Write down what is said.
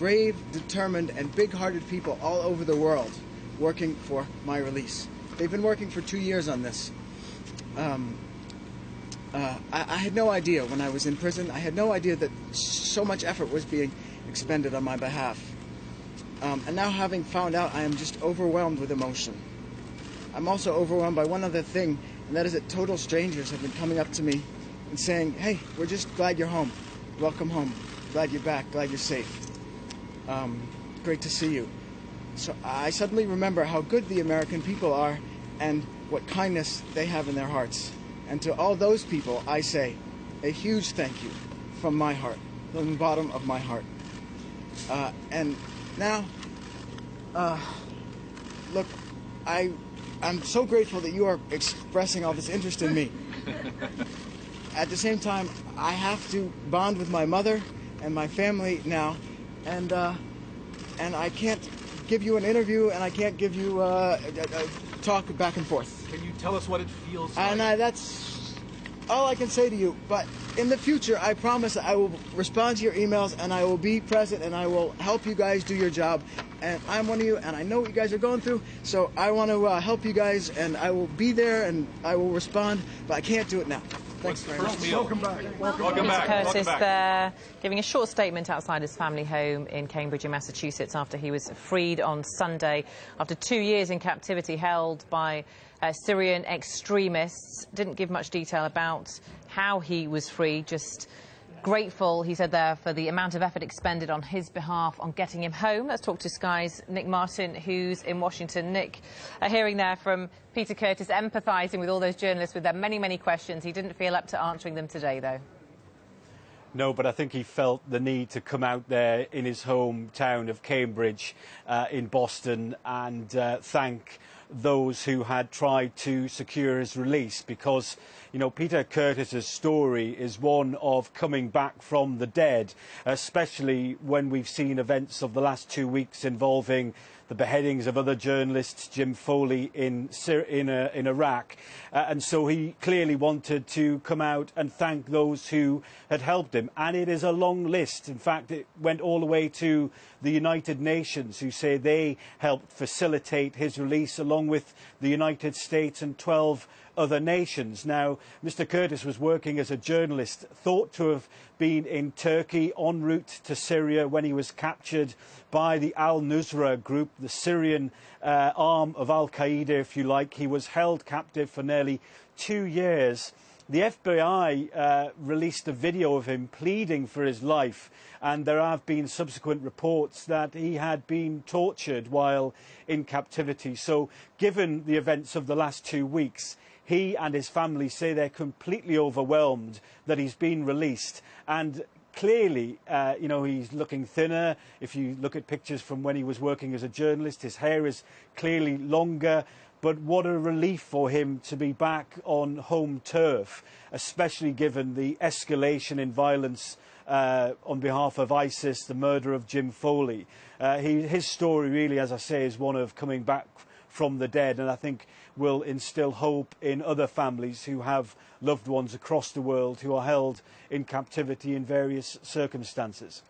brave, determined, and big-hearted people all over the world working for my release. They've been working for 2 years on this. I had no idea when I was in prison. I had no idea that so much effort was being expended on my behalf. And now, having found out, I am just overwhelmed with emotion. I'm also overwhelmed by one other thing, and that is that total strangers have been coming up to me and saying, "Hey, we're just glad you're home. Welcome home. Glad you're back. Glad you're safe. Great to see you." So I suddenly remember how good the American people are and what kindness they have in their hearts. And to all those people, I say a huge thank you from my heart, from the bottom of my heart. And now, look, I'm so grateful that you are expressing all this interest in me. At the same time, I have to bond with my mother and my family now, and I can't give you an interview, and I can't give you a talk back and forth. Can you tell us what it feels like? And that's all I can say to you. But in the future, I promise I will respond to your emails, and I will be present, and I will help you guys do your job. And I'm one of you, and I know what you guys are going through, so I want to help you guys, and I will be there, and I will respond, but I can't do it now. Thanks very much. Welcome back. Welcome Theo back. Curtis there, giving a short statement outside his family home in Cambridge in Massachusetts after he was freed on Sunday after 2 years in captivity held by Syrian extremists. Didn't give much detail about how he was freed, just grateful, he said there, for the amount of effort expended on his behalf on getting him home. Let's talk to Sky's Nick Martin, who's in Washington. Nick, hearing there from Peter Curtis, empathising with all those journalists with their many, many questions. He didn't feel up to answering them today, though. No, but I think he felt the need to come out there in his hometown of Cambridge in Boston and thank those who had tried to secure his release, because, you know, Peter Curtis's story is one of coming back from the dead, especially when we've seen events of the last 2 weeks involving the beheadings of other journalists, Jim Foley in Iraq. And so he clearly wanted to come out and thank those who had helped him. And it is a long list. In fact, it went all the way to the United Nations, who say they helped facilitate his release, along with the United States and 12 other nations. Now, Mr. Curtis was working as a journalist, thought to have been in Turkey en route to Syria when he was captured by the Al-Nusra group, the Syrian arm of Al-Qaeda, if you like. He was held captive for nearly 2 years. The FBI released a video of him pleading for his life, and there have been subsequent reports that he had been tortured while in captivity. So, given the events of the last 2 weeks, he and his family say they're completely overwhelmed that he's been released. And clearly, you know, he's looking thinner. If you look at pictures from when he was working as a journalist, his hair is clearly longer. But what a relief for him to be back on home turf, especially given the escalation in violence on behalf of ISIS, the murder of Jim Foley. His story really, as I say, is one of coming back from the dead, and I think will instill hope in other families who have loved ones across the world who are held in captivity in various circumstances.